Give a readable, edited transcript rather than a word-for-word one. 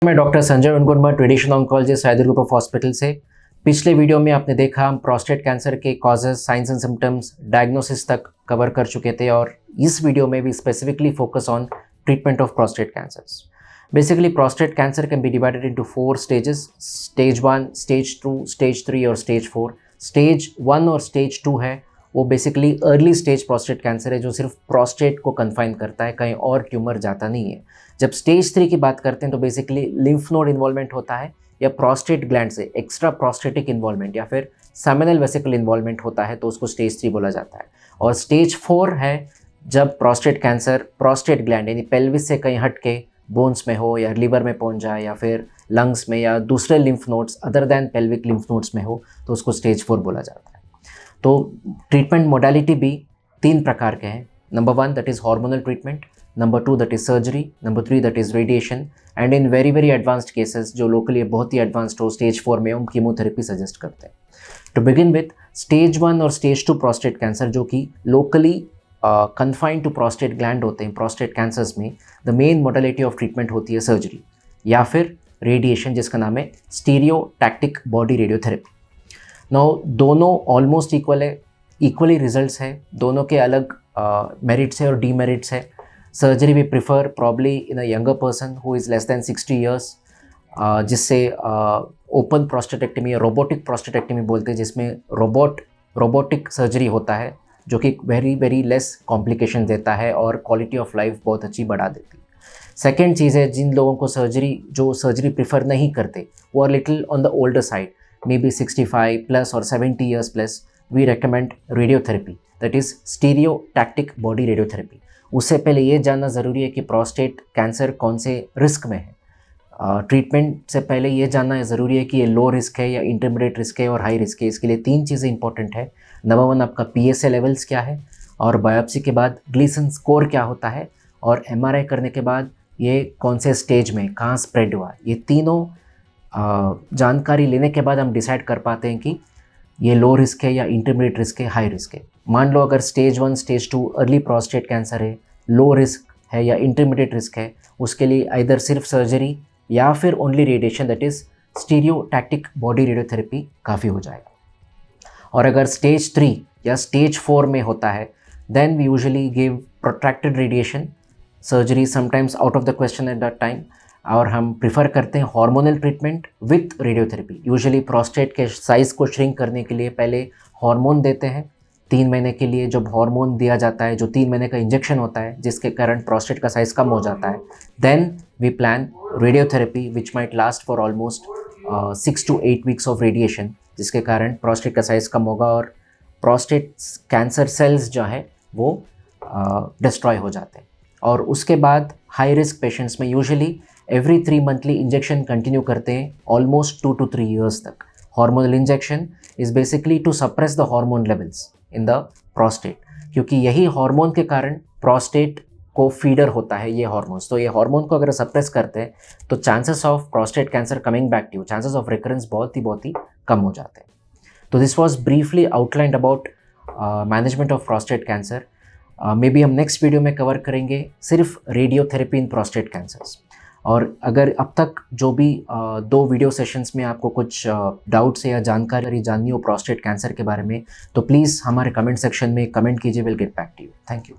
मैं doctor Sanjay Ungunmath, radiation oncologist, Raidurg group of hospital से। पिछले वीडियो में आपने देखा हम प्रोस्टेट कैंसर के causes, signs and symptoms, diagnosis तक कवर कर चुके थे और इस वीडियो में भी specifically focus on treatment of prostate cancers. Basically prostate cancer can be divided into 4 stages: stage 1, stage 2, stage 3 और स्टेज 4। स्टेज 1 और स्टेज 2 है वो basically early stage prostate cancer है जो सिर्फ प्रोस्टेट को कन्फाइन करता है, कहीं और ट्यूमर जाता नहीं है। जब स्टेज 3 की बात करते हैं तो बेसिकली लिम्फ नोड इन्वॉल्वमेंट होता है या प्रोस्टेट ग्लैंड से एक्स्ट्रा प्रोस्टेटिक इन्वॉल्वमेंट या फिर सेमिनल वेसिकल इन्वॉल्वमेंट होता है, तो उसको स्टेज 3 बोला जाता है। और स्टेज 4 है जब प्रोस्टेट कैंसर प्रोस्टेट ग्लैंड यानी पेल्विस से कहीं हट के बोन्स में हो या लिवर में पहुंच जाए या फिर लंग्स में या दूसरे lymph nodes other than pelvic lymph nodes में हो, तो उसको स्टेज 4 बोला जाता है। तो ट्रीटमेंट मोडालिटी भी 3 प्रकार के हैं। Number 1 that is hormonal treatment, number 2 that is surgery, number 3 that is radiation, and in very very advanced cases जो लोकली बहुत ही एडवांस्ड हो स्टेज 4 में हम कीमोथेरेपी सजेस्ट करते हैं। टू बिगिन विथ स्टेज 1 और स्टेज 2 प्रोस्टेट कैंसर जो कि locally confined to prostate gland होते हैं, प्रोस्टेट कैंसर्स में the main modality of treatment होती है सर्जरी या फिर रेडिएशन, जिसका नाम है स्टीरियोटैक्टिक बॉडी रेडियोथेरेपी। नाउ दोनों ऑलमोस्ट इक्वल है, इक्वली रिजल्ट्स है, दोनों के अलग मेरिट्स है और डीमेरिट्स है। Surgery we prefer probably in a younger person who is less than 60 years, जिससे ओपन प्रोस्टेटेक्टमी या रोबोटिक प्रोस्टेटेक्टमी बोलते हैं, जिसमें रोबोटिक सर्जरी होता है जो कि वेरी वेरी लेस कॉम्प्लिकेशन देता है और क्वालिटी ऑफ लाइफ बहुत अच्छी बढ़ा देती है। सेकेंड चीज़ है, जिन लोगों को जो सर्जरी प्रिफर नहीं करते वो are little on the older side, maybe 65 plus or 70 years plus, we recommend radiotherapy, that is stereotactic body radiotherapy। उससे पहले ये जानना ज़रूरी है कि प्रोस्टेट कैंसर कौन से रिस्क में है। ट्रीटमेंट से पहले ये जानना ज़रूरी है कि ये लो रिस्क है या इंटरमीडिएट रिस्क है और हाई रिस्क है। इसके लिए 3 चीज़ें इंपॉर्टेंट है। नंबर 1 आपका PSA लेवल्स क्या है, और बायोप्सी के बाद ग्लीसन स्कोर क्या होता है, और MRI करने के बाद ये कौन से स्टेज में कहाँ स्प्रेड हुआ। ये तीनों जानकारी लेने के बाद हम डिसाइड कर पाते हैं कि ये लो रिस्क है या इंटरमीडिएट रिस्क है, हाई रिस्क है। मान लो अगर stage 1 stage 2 early prostate cancer है, लो रिस्क है या इंटरमीडिएट रिस्क है, उसके लिए आइदर सिर्फ सर्जरी या फिर only radiation that is stereotactic body radiotherapy काफ़ी हो जाएगा। और अगर स्टेज 3 या स्टेज 4 में होता है then we usually give protracted radiation, surgery sometimes out of the question at that time, और हम प्रिफर करते हैं hormonal treatment with radiotherapy. Usually prostate के साइज़ को श्रिंक करने के लिए पहले हार्मोन देते हैं 3 महीने के लिए। जब हार्मोन दिया जाता है, जो 3 महीने का इंजेक्शन होता है जिसके कारण प्रोस्टेट का साइज़ कम हो जाता है, then we plan radiotherapy which might last for almost 6 to 8 weeks of radiation, जिसके कारण प्रोस्टेट का साइज़ कम होगा और प्रोस्टेट कैंसर सेल्स जो है वो डिस्ट्रॉय हो जाते हैं। और उसके बाद हाई रिस्क पेशेंट्स में usually every 3 monthly injection continue करते हैं ऑलमोस्ट 2 to 3 ईयर्स तक। Hormonal injection is basically to suppress the hormone levels in the prostate, क्योंकि यही हार्मोन के कारण प्रोस्टेट को फीडर होता है ये हार्मोन्स। तो ये हार्मोन को अगर सप्रेस करते हैं तो chances of prostate cancer coming back to you, chances of recurrence बहुत ही कम हो जाते हैं। तो this was briefly outlined about management of prostate cancer. Maybe हम नेक्स्ट वीडियो में कवर करेंगे सिर्फ रेडियोथेरेपी इन प्रोस्टेट कैंसर्स। और अगर अब तक जो भी 2 वीडियो सेशंस में आपको कुछ डाउट्स या जानकारी जाननी हो प्रोस्टेट कैंसर के बारे में, तो प्लीज़ हमारे कमेंट सेक्शन में कमेंट कीजिए, will get back to you. Thank you.